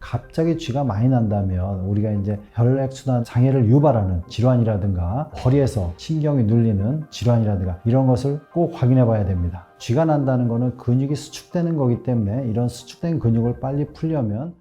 갑자기 쥐가 많이 난다면 우리가 이제 혈액순환 장애를 유발하는 질환이라든가 허리에서 신경이 눌리는 질환이라든가 이런 것을 꼭 확인해 봐야 됩니다. 쥐가 난다는 것은 근육이 수축되는 거기 때문에 이런 수축된 근육을 빨리 풀려면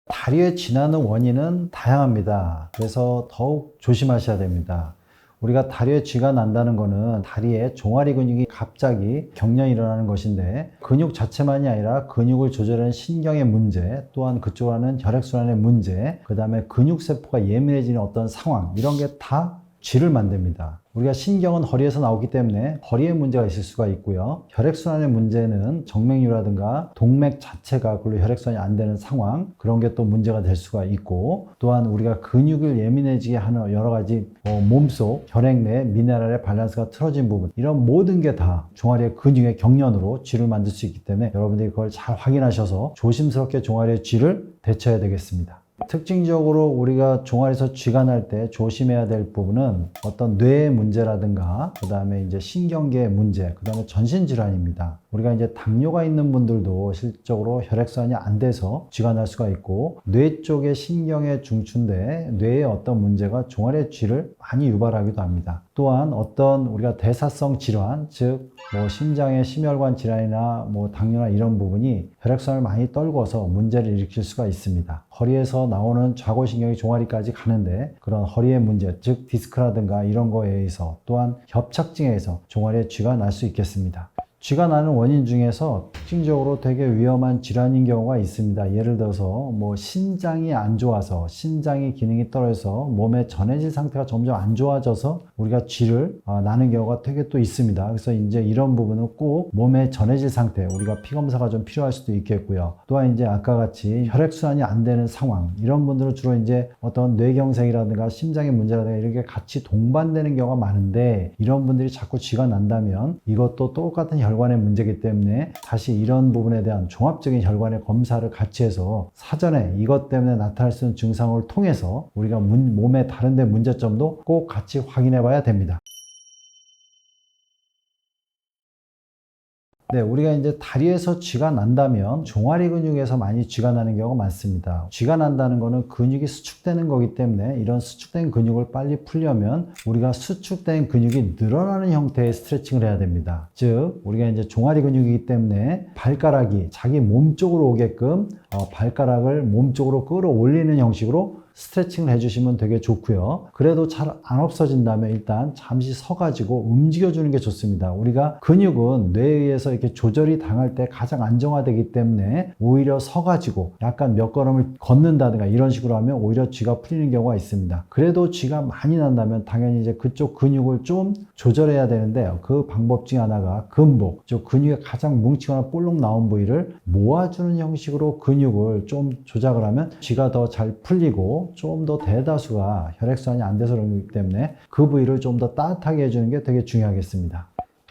다리에 쥐 나는 원인은 다양합니다. 그래서 더욱 조심하셔야 됩니다. 우리가 다리에 쥐가 난다는 것은 다리에 종아리 근육이 갑자기 경련이 일어나는 것인데 근육 자체만이 아니라 근육을 조절하는 신경의 문제, 또한 그쪽으로 하는 혈액순환의 문제, 그 다음에 근육세포가 예민해지는 어떤 상황, 이런 게 다 쥐를 만듭니다. 우리가 신경은 허리에서 나오기 때문에 허리에 문제가 있을 수가 있고요. 혈액순환의 문제는 정맥류라든가 동맥 자체가 그걸로 혈액순환이 안 되는 상황, 그런 게 또 문제가 될 수가 있고, 또한 우리가 근육을 예민해지게 하는 여러 가지 몸속 혈액 내 미네랄의 밸런스가 틀어진 부분, 이런 모든 게 다 종아리의 근육의 경련으로 쥐를 만들 수 있기 때문에 여러분들이 그걸 잘 확인하셔서 조심스럽게 종아리의 쥐를 대처해야 되겠습니다. 특징적으로 우리가 종아리에서 쥐가 날 때 조심해야 될 부분은 어떤 뇌의 문제라든가 그 다음에 이제 신경계의 문제, 그 다음에 전신질환입니다. 우리가 이제 당뇨가 있는 분들도 실질적으로 혈액순환이 안 돼서 쥐가 날 수가 있고, 뇌 쪽의 신경의 중추인데 뇌의 어떤 문제가 종아리의 쥐를 많이 유발하기도 합니다. 또한 어떤 우리가 대사성 질환, 즉 심장의 심혈관 질환이나 당뇨나 이런 부분이 혈액순환을 많이 떨궈서 문제를 일으킬 수가 있습니다. 허리에서 나오는 좌골신경이 종아리까지 가는데 그런 허리의 문제, 즉 디스크라든가 이런 거에 의해서, 또한 협착증에 의해서 종아리에 쥐가 날 수 있겠습니다. 쥐가 나는 원인 중에서 특징적으로 되게 위험한 질환인 경우가 있습니다. 예를 들어서 신장이 안 좋아서, 신장의 기능이 떨어져서 몸의 전해질 상태가 점점 안 좋아져서 우리가 쥐를 나는 경우가 되게 또 있습니다. 그래서 이제 이런 부분은 꼭 몸의 전해질 상태, 우리가 피 검사가 좀 필요할 수도 있겠고요. 또한 이제 아까 같이 혈액순환이 안 되는 상황, 이런 분들은 주로 이제 어떤 뇌경색이라든가 심장의 문제라든가 이렇게 같이 동반되는 경우가 많은데, 이런 분들이 자꾸 쥐가 난다면 이것도 똑같은 혈관의 문제이기 때문에 다시 이런 부분에 대한 종합적인 혈관의 검사를 같이 해서 사전에 이것 때문에 나타날 수 있는 증상을 통해서 우리가 몸의 다른 데 문제점도 꼭 같이 확인해 봐야 됩니다. 네, 우리가 이제 다리에서 쥐가 난다면 종아리 근육에서 많이 쥐가 나는 경우가 많습니다. 쥐가 난다는 것은 근육이 수축되는 거기 때문에 이런 수축된 근육을 빨리 풀려면 우리가 수축된 근육이 늘어나는 형태의 스트레칭을 해야 됩니다. 즉, 우리가 이제 종아리 근육이기 때문에 발가락이 자기 몸 쪽으로 오게끔 발가락을 몸 쪽으로 끌어올리는 형식으로 스트레칭을 해주시면 되게 좋고요. 그래도 잘 안 없어진다면 일단 잠시 서가지고 움직여주는 게 좋습니다. 우리가 근육은 뇌에 의해서 이렇게 조절이 당할 때 가장 안정화되기 때문에 오히려 서가지고 약간 몇 걸음을 걷는다든가 이런 식으로 하면 오히려 쥐가 풀리는 경우가 있습니다. 그래도 쥐가 많이 난다면 당연히 이제 그쪽 근육을 좀 조절해야 되는데, 그 방법 중 하나가 근복, 즉 근육이 가장 뭉치거나 볼록 나온 부위를 모아주는 형식으로 근육을 좀 조작을 하면 쥐가 더 잘 풀리고, 좀 더 대다수가 혈액순환이 안 돼서 그렇기 때문에 그 부위를 좀 더 따뜻하게 해주는 게 되게 중요하겠습니다.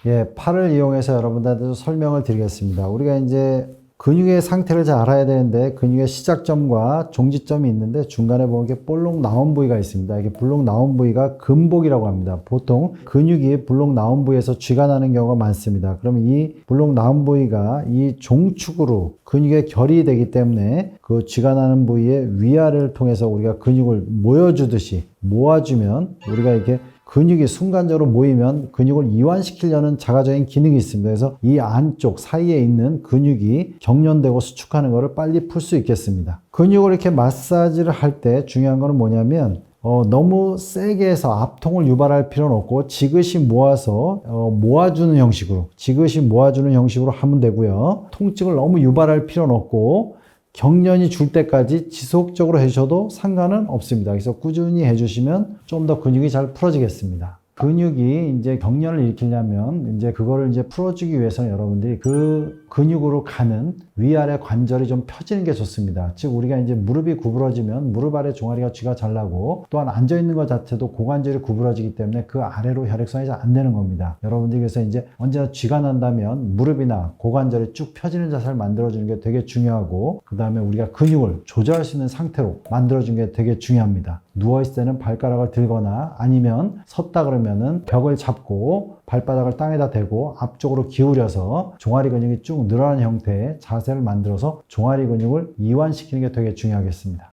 예, 팔을 이용해서 여러분들한테 설명을 드리겠습니다. 우리가 이제 근육의 상태를 잘 알아야 되는데, 근육의 시작점과 종지점이 있는데 중간에 보면 이렇게 볼록 나온 부위가 있습니다. 이게 볼록 나온 부위가 근복이라고 합니다. 보통 근육이 볼록 나온 부위에서 쥐가 나는 경우가 많습니다. 그러면 이 볼록 나온 부위가 이 종축으로 근육의 결이 되기 때문에 그 쥐가 나는 부위의 위아래를 통해서 우리가 근육을 모여주듯이 모아주면, 우리가 이렇게 근육이 순간적으로 모이면 근육을 이완시키려는 자가적인 기능이 있습니다. 그래서 이 안쪽 사이에 있는 근육이 경련되고 수축하는 것을 빨리 풀 수 있겠습니다. 근육을 이렇게 마사지를 할 때 중요한 거는 뭐냐면, 너무 세게 해서 압통을 유발할 필요는 없고 지그시 모아서 모아주는 형식으로, 지그시 모아주는 형식으로 하면 되고요. 통증을 너무 유발할 필요는 없고 경련이 줄 때까지 지속적으로 해주셔도 상관은 없습니다. 그래서 꾸준히 해주시면 좀 더 근육이 잘 풀어지겠습니다. 근육이 이제 경련을 일으키려면 이제 그거를 이제 풀어주기 위해서는 여러분들이 그 근육으로 가는 위아래 관절이 좀 펴지는 게 좋습니다. 즉, 우리가 이제 무릎이 구부러지면 무릎 아래 종아리가 쥐가 잘 나고, 또한 앉아있는 것 자체도 고관절이 구부러지기 때문에 그 아래로 혈액순환이 잘 안 되는 겁니다. 여러분들이 그래서 이제 언제나 쥐가 난다면 무릎이나 고관절이 쭉 펴지는 자세를 만들어주는 게 되게 중요하고, 그 다음에 우리가 근육을 조절할 수 있는 상태로 만들어주는 게 되게 중요합니다. 누워있을 때는 발가락을 들거나 아니면 섰다 그러면은 벽을 잡고 발바닥을 땅에다 대고 앞쪽으로 기울여서 종아리 근육이 쭉 늘어나는 형태의 자세를 만들어서 종아리 근육을 이완시키는 게 되게 중요하겠습니다.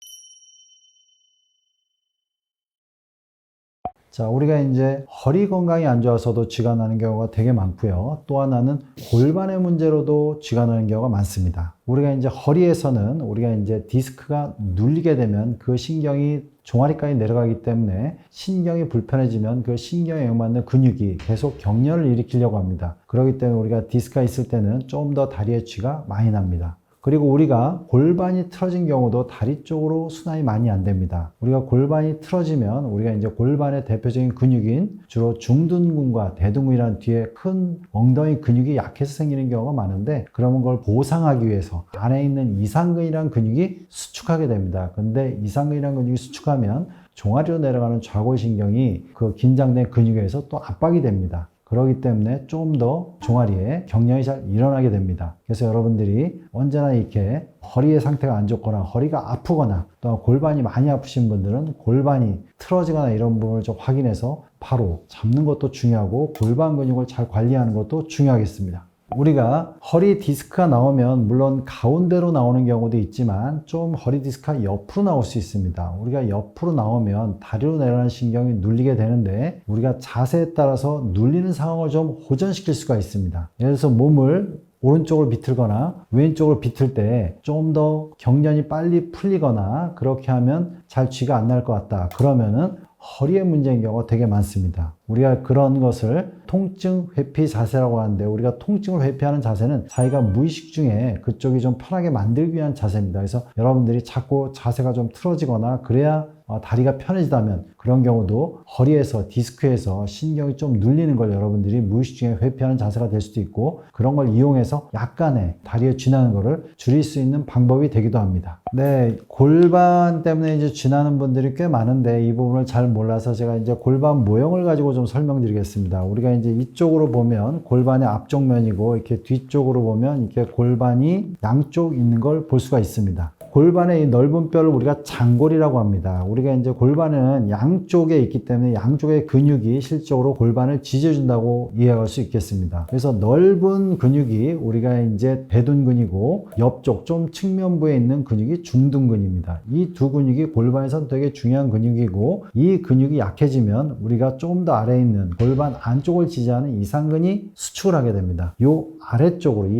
자, 우리가 이제 허리 건강이 안 좋아서도 쥐가 나는 경우가 되게 많고요. 또 하나는 골반의 문제로도 쥐가 나는 경우가 많습니다. 우리가 이제 허리에서는 우리가 이제 디스크가 눌리게 되면 그 신경이 종아리까지 내려가기 때문에 신경이 불편해지면 그 신경에 영향받는 근육이 계속 경련을 일으키려고 합니다. 그렇기 때문에 우리가 디스크가 있을 때는 좀 더 다리에 쥐가 많이 납니다. 그리고 우리가 골반이 틀어진 경우도 다리 쪽으로 순환이 많이 안 됩니다. 우리가 골반이 틀어지면 우리가 이제 골반의 대표적인 근육인 주로 중둔근과 대둔근이라는 뒤에 큰 엉덩이 근육이 약해서 생기는 경우가 많은데 그러면 그걸 보상하기 위해서 안에 있는 이상근이라는 근육이 수축하게 됩니다. 근데 이상근이라는 근육이 수축하면 종아리로 내려가는 좌골신경이 그 긴장된 근육에 의해서 또 압박이 됩니다. 그렇기 때문에 좀 더 종아리에 경련이 잘 일어나게 됩니다. 그래서 여러분들이 언제나 이렇게 허리의 상태가 안 좋거나 허리가 아프거나 또 골반이 많이 아프신 분들은 골반이 틀어지거나 이런 부분을 좀 확인해서 바로 잡는 것도 중요하고 골반 근육을 잘 관리하는 것도 중요하겠습니다. 우리가 허리 디스크가 나오면 물론 가운데로 나오는 경우도 있지만 좀 허리 디스크가 옆으로 나올 수 있습니다. 우리가 옆으로 나오면 다리로 내려가는 신경이 눌리게 되는데 우리가 자세에 따라서 눌리는 상황을 좀 호전시킬 수가 있습니다. 예를 들어서 몸을 오른쪽으로 비틀거나 왼쪽으로 비틀 때 좀 더 경련이 빨리 풀리거나 그렇게 하면 잘 쥐가 안 날 것 같다. 그러면은 허리에 문제인 경우가 되게 많습니다. 우리가 그런 것을 통증 회피 자세라고 하는데 우리가 통증을 회피하는 자세는 자기가 무의식 중에 그쪽이 좀 편하게 만들기 위한 자세입니다. 그래서 여러분들이 자꾸 자세가 좀 틀어지거나 그래야 다리가 편해지다면 그런 경우도 허리에서 디스크에서 신경이 좀 눌리는 걸 여러분들이 무의식 중에 회피하는 자세가 될 수도 있고 그런 걸 이용해서 약간의 다리에 쥐나는 거를 줄일 수 있는 방법이 되기도 합니다. 네, 골반 때문에 이제 쥐나는 분들이 꽤 많은데 이 부분을 잘 몰라서 제가 이제 골반 모형을 가지고 좀 설명드리겠습니다. 우리가 이제 이쪽으로 보면 골반의 앞쪽 면이고 이렇게 뒤쪽으로 보면 이렇게 골반이 양쪽 있는 걸 볼 수가 있습니다. 골반의 이 넓은 뼈를 우리가 장골이라고 합니다. 우리가 이제 골반은 양쪽에 있기 때문에 양쪽의 근육이 실적으로 골반을 지져준다고 이해할 수 있겠습니다. 그래서 넓은 근육이 우리가 이제 대둔근이고 옆쪽 좀 측면부에 있는 근육이 중둔근입니다. 이 두 근육이 골반에선 되게 중요한 근육이고 이 근육이 약해지면 우리가 조금 더 아래에 있는 골반 안쪽을 지지하는 이상근이 수축을 하게 됩니다. 이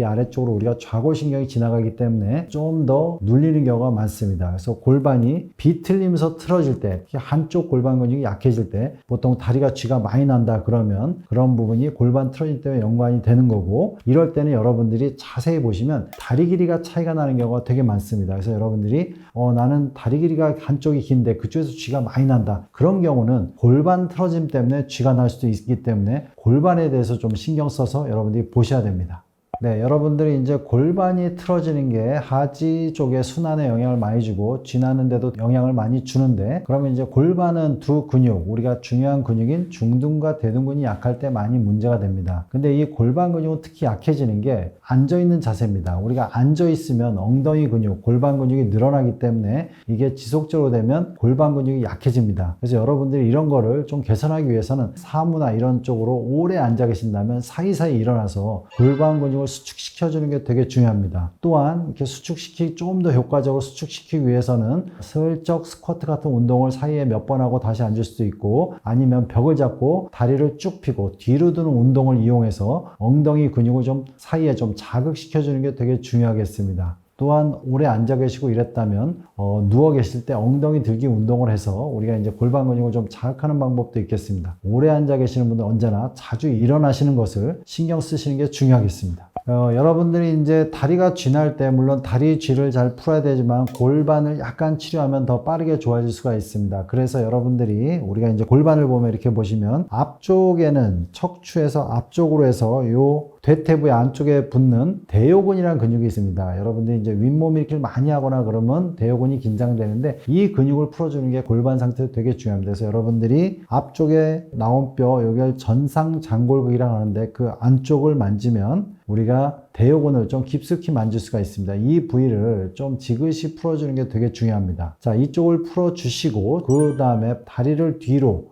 아래쪽으로 우리가 좌골신경이 지나가기 때문에 좀 더 눌리는 경우가 많습니다. 그래서 골반이 비틀리면서 틀어질 때 한쪽 골반 근육이 약해질 때 보통 다리가 쥐가 많이 난다 그러면 그런 부분이 골반 틀어질 때와 연관이 되는 거고 이럴 때는 여러분들이 자세히 보시면 다리 길이가 차이가 나는 경우가 되게 많습니다. 그래서 여러분들이 나는 다리 길이가 한쪽이 긴데 그쪽에서 쥐가 많이 난다. 그런 경우는 골반 틀어짐 때문에 쥐가 날 수도 있기 때문에 골반에 대해서 좀 신경 써서 여러분들이 보셔야 됩니다. 네, 여러분들이 이제 골반이 틀어지는 게 하지 쪽에 순환에 영향을 많이 주고 쥐나는 데도 영향을 많이 주는데 그러면 이제 골반은 두 근육, 우리가 중요한 근육인 중둔과 대둔근이 약할 때 많이 문제가 됩니다. 근데 이 골반 근육은 특히 약해지는 게 앉아있는 자세입니다. 우리가 앉아있으면 엉덩이 근육, 골반 근육이 늘어나기 때문에 이게 지속적으로 되면 골반 근육이 약해집니다. 그래서 여러분들이 이런 거를 좀 개선하기 위해서는 사무나 이런 쪽으로 오래 앉아 계신다면 사이사이 일어나서 골반 근육을 수축시켜주는 게 되게 중요합니다. 또한 이렇게 좀 더 효과적으로 수축시키기 위해서는 슬쩍 스쿼트 같은 운동을 사이에 몇 번 하고 다시 앉을 수도 있고 아니면 벽을 잡고 다리를 쭉 펴고 뒤로 드는 운동을 이용해서 엉덩이 근육을 좀 사이에 좀 자극시켜주는 게 되게 중요하겠습니다. 또한 오래 앉아 계시고 이랬다면 누워 계실 때 엉덩이 들기 운동을 해서 우리가 이제 골반 근육을 좀 자극하는 방법도 있겠습니다. 오래 앉아 계시는 분들 언제나 자주 일어나시는 것을 신경 쓰시는 게 중요하겠습니다. 여러분들이 이제 다리가 쥐날 때 물론 다리 쥐를 잘 풀어야 되지만 골반을 약간 치료하면 더 빠르게 좋아질 수가 있습니다. 그래서 여러분들이 우리가 이제 골반을 보면 이렇게 보시면 앞쪽에는 척추에서 앞쪽으로 해서 요 대퇴부의 안쪽에 붙는 대요근이라는 근육이 있습니다. 여러분들이 이제 윗몸 일으키를 많이 하거나 그러면 대요근이 긴장되는데 이 근육을 풀어주는 게 골반 상태도 되게 중요합니다. 그래서 여러분들이 앞쪽에 나온 뼈, 여기를 전상장골근이라고 하는데 그 안쪽을 만지면 우리가 대요근을 좀 깊숙이 만질 수가 있습니다. 이 부위를 좀 지그시 풀어주는 게 되게 중요합니다. 자, 이쪽을 풀어주시고 그 다음에 다리를 뒤로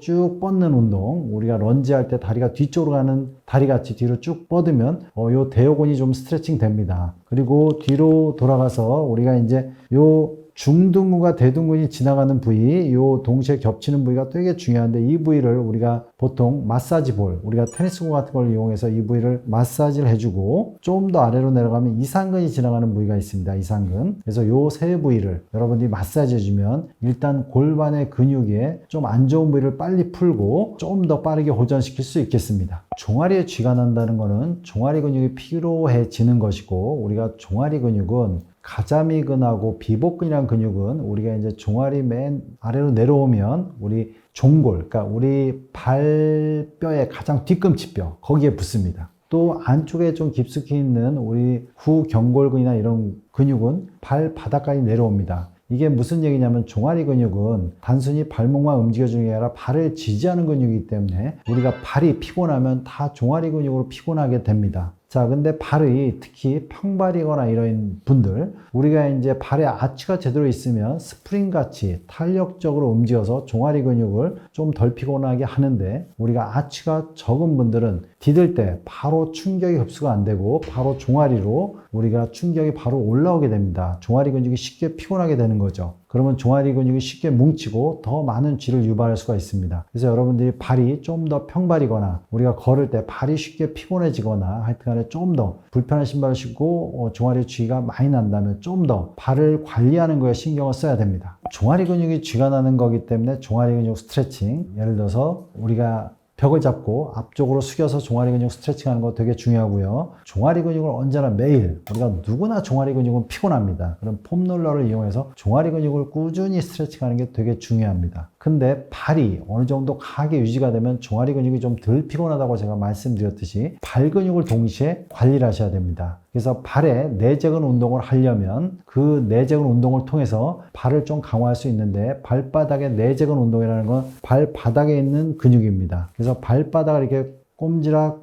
쭉 뻗는 운동. 우리가 런지할 때 다리가 뒤쪽으로 가는 다리같이 뒤로 쭉 뻗으면 요 대요근이 좀 스트레칭 됩니다. 그리고 뒤로 돌아가서 우리가 이제 요 중둔근과 대둔근이 지나가는 부위, 요 동시에 겹치는 부위가 되게 중요한데 이 부위를 우리가 보통 마사지 볼, 우리가 테니스공 같은 걸 이용해서 이 부위를 마사지를 해주고 좀 더 아래로 내려가면 이상근이 지나가는 부위가 있습니다. 이상근. 그래서 요 세 부위를 여러분들이 마사지 해주면 일단 골반의 근육에 좀 안 좋은 부위를 빨리 풀고 좀 더 빠르게 호전시킬 수 있겠습니다. 종아리에 쥐가 난다는 거는 종아리 근육이 피로해지는 것이고 우리가 종아리 근육은 가자미근하고 비복근이라는 근육은 우리가 이제 종아리 맨 아래로 내려오면 우리 종골, 그러니까 우리 발뼈의 가장 뒤꿈치뼈, 거기에 붙습니다. 또 안쪽에 좀 깊숙이 있는 우리 후경골근이나 이런 근육은 발바닥까지 내려옵니다. 이게 무슨 얘기냐면 종아리 근육은 단순히 발목만 움직여주는 게 아니라 발을 지지하는 근육이기 때문에 우리가 발이 피곤하면 다 종아리 근육으로 피곤하게 됩니다. 자, 근데 발이 특히 평발이거나 이런 분들, 우리가 이제 발에 아치가 제대로 있으면 스프링 같이 탄력적으로 움직여서 종아리 근육을 좀 덜 피곤하게 하는데 우리가 아치가 적은 분들은 디딜 때 바로 충격이 흡수가 안 되고 바로 종아리로 우리가 충격이 바로 올라오게 됩니다. 종아리 근육이 쉽게 피곤하게 되는 거죠. 그러면 종아리 근육이 쉽게 뭉치고 더 많은 쥐를 유발할 수가 있습니다. 그래서 여러분들이 발이 좀 더 평발이거나 우리가 걸을 때 발이 쉽게 피곤해지거나 하여튼간에 좀 더 불편한 신발을 신고 종아리 쥐가 많이 난다면 좀 더 발을 관리하는 거에 신경을 써야 됩니다. 종아리 근육이 쥐가 나는 거기 때문에 종아리 근육 스트레칭, 예를 들어서 우리가 벽을 잡고 앞쪽으로 숙여서 종아리 근육 스트레칭 하는 거 되게 중요하고요. 종아리 근육을 언제나 매일, 우리가 누구나 종아리 근육은 피곤합니다. 그럼 폼롤러를 이용해서 종아리 근육을 꾸준히 스트레칭 하는 게 되게 중요합니다. 근데 발이 어느 정도 강하게 유지가 되면 종아리 근육이 좀 덜 피곤하다고 제가 말씀드렸듯이 발 근육을 동시에 관리를 하셔야 됩니다. 그래서 발에 내재근 운동을 하려면 그 내재근 운동을 통해서 발을 좀 강화할 수 있는데 발바닥의 내재근 운동이라는 건 발바닥에 있는 근육입니다. 그래서 발바닥을 이렇게 꼼지락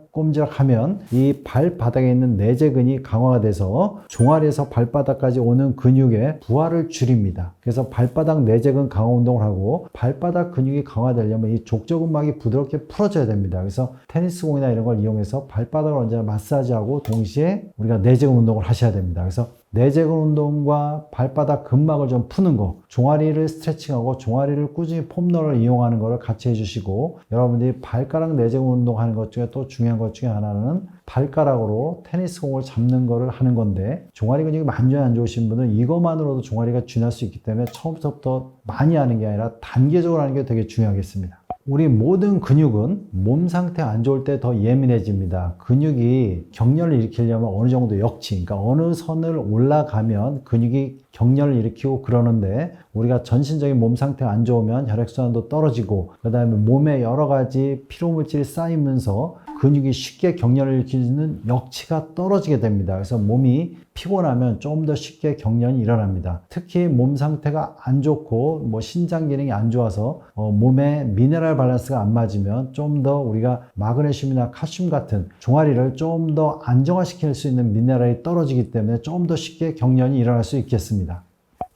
하면 이 발바닥에 있는 내재근이 강화가 돼서 종아리에서 발바닥까지 오는 근육의 부하를 줄입니다. 그래서 발바닥 내재근 강화 운동을 하고 발바닥 근육이 강화되려면 이 족저근막이 부드럽게 풀어져야 됩니다. 그래서 테니스공이나 이런 걸 이용해서 발바닥을 언제나 마사지하고 동시에 우리가 내재근 운동을 하셔야 됩니다. 그래서 내재근 운동과 발바닥 근막을 좀 푸는 거, 종아리를 스트레칭하고 종아리를 꾸준히 폼롤러를 이용하는 것을 같이 해주시고 여러분들이 발가락 내재근 운동하는 것 중에 또 중요한 것 중에 하나는 발가락으로 테니스공을 잡는 거를 하는 건데 종아리 근육이 많이 안 좋으신 분은 이것만으로도 종아리가 쥐날 수 있기 때문에 처음부터 많이 하는 게 아니라 단계적으로 하는 게 되게 중요하겠습니다. 우리 모든 근육은 몸 상태 안 좋을 때 더 예민해집니다. 근육이 격렬을 일으키려면 어느 정도 역치, 그러니까 어느 선을 올라가면 근육이 격렬을 일으키고 그러는데 우리가 전신적인 몸 상태가 안 좋으면 혈액순환도 떨어지고 그 다음에 몸에 여러 가지 피로물질이 쌓이면서 근육이 쉽게 격렬을 일으키는 역치가 떨어지게 됩니다. 그래서 몸이 피곤하면 좀 더 쉽게 격렬이 일어납니다. 특히 몸 상태가 안 좋고 뭐 신장 기능이 안 좋아서 몸에 미네랄 밸런스가 안 맞으면 좀 더 우리가 마그네슘이나 칼슘 같은 종아리를 좀 더 안정화시킬 수 있는 미네랄이 떨어지기 때문에 좀 더 쉽게 격렬이 일어날 수 있겠습니다.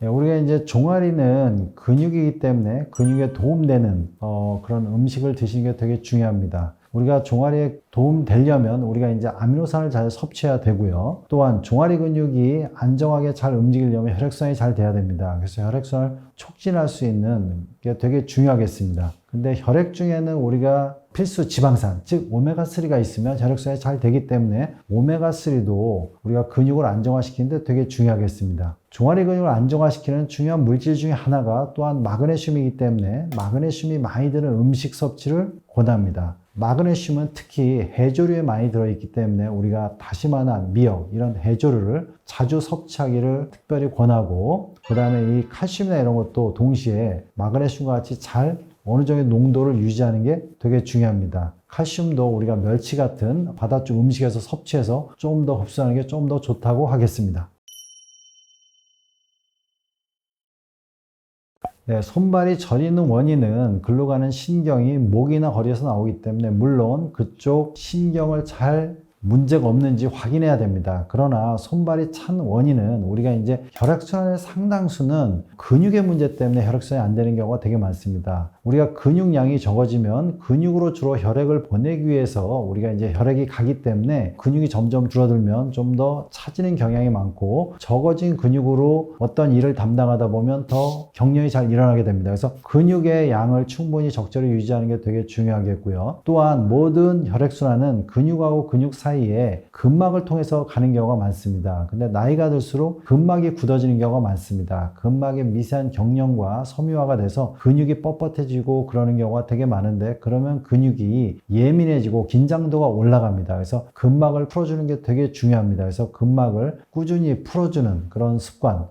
우리가 이제 종아리는 근육이기 때문에 근육에 도움되는 그런 음식을 드시는 게 되게 중요합니다. 우리가 종아리에 도움되려면 우리가 이제 아미노산을 잘 섭취해야 되고요. 또한 종아리 근육이 안정하게 잘 움직이려면 혈액순환이 잘 돼야 됩니다. 그래서 혈액순환을 촉진할 수 있는 게 되게 중요하겠습니다. 근데 혈액 중에는 우리가 필수 지방산, 즉 오메가3가 있으면 혈액순환이 잘 되기 때문에 오메가3도 우리가 근육을 안정화시키는데 되게 중요하겠습니다. 종아리 근육을 안정화시키는 중요한 물질 중에 하나가 또한 마그네슘이기 때문에 마그네슘이 많이 드는 음식 섭취를 권합니다. 마그네슘은 특히 해조류에 많이 들어있기 때문에 우리가 다시마나 미역 이런 해조류를 자주 섭취하기를 특별히 권하고 그 다음에 이 칼슘이나 이런 것도 동시에 마그네슘과 같이 잘 어느 정도의 농도를 유지하는 게 되게 중요합니다. 칼슘도 우리가 멸치 같은 바다 쪽 음식에서 섭취해서 좀 더 흡수하는 게 좀 더 좋다고 하겠습니다. 네, 손발이 저리는 원인은 글로 가는 신경이 목이나 거리에서 나오기 때문에 물론 그쪽 신경을 잘 문제가 없는지 확인해야 됩니다. 그러나 손발이 찬 원인은 우리가 이제 혈액순환의 상당수는 근육의 문제 때문에 혈액순환이 안 되는 경우가 되게 많습니다. 우리가 근육량이 적어지면 근육으로 주로 혈액을 보내기 위해서 우리가 이제 혈액이 가기 때문에 근육이 점점 줄어들면 좀 더 차지는 경향이 많고 적어진 근육으로 어떤 일을 담당하다 보면 더 경련이 잘 일어나게 됩니다. 그래서 근육의 양을 충분히 적절히 유지하는 게 되게 중요하겠고요. 또한 모든 혈액순환은 근육하고 근육 사이에 근막을 통해서 가는 경우가 많습니다. 근데 나이가 들수록 근막이 굳어지는 경우가 많습니다. 근막의 미세한 경련과 섬유화가 돼서 근육이 뻣뻣해지고 그러는 경우가 되게 많은데 그러면 근육이 예민해지고 긴장도가 올라갑니다. 그래서 근막을 풀어주는 게 되게 중요합니다. 그래서 근막을 꾸준히 풀어주는 그런 습관,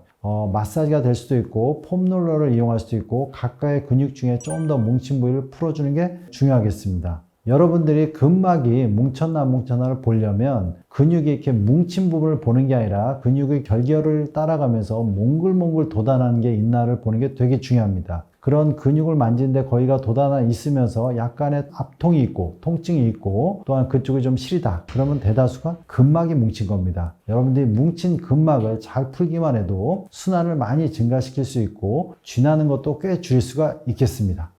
마사지가 될 수도 있고 폼롤러를 이용할 수도 있고 각각의 근육 중에 좀 더 뭉친 부위를 풀어주는 게 중요하겠습니다. 여러분들이 근막이 뭉쳤나 안 뭉쳤나를 보려면 근육이 이렇게 뭉친 부분을 보는 게 아니라 근육의 결결을 따라가면서 몽글몽글 돋아나는 게 있나를 보는 게 되게 중요합니다. 그런 근육을 만지는데 거기가 돋아나 있으면서 약간의 압통이 있고 통증이 있고 또한 그쪽이 좀 시리다. 그러면 대다수가 근막이 뭉친 겁니다. 여러분들이 뭉친 근막을 잘 풀기만 해도 순환을 많이 증가시킬 수 있고 쥐나는 것도 꽤 줄일 수가 있겠습니다.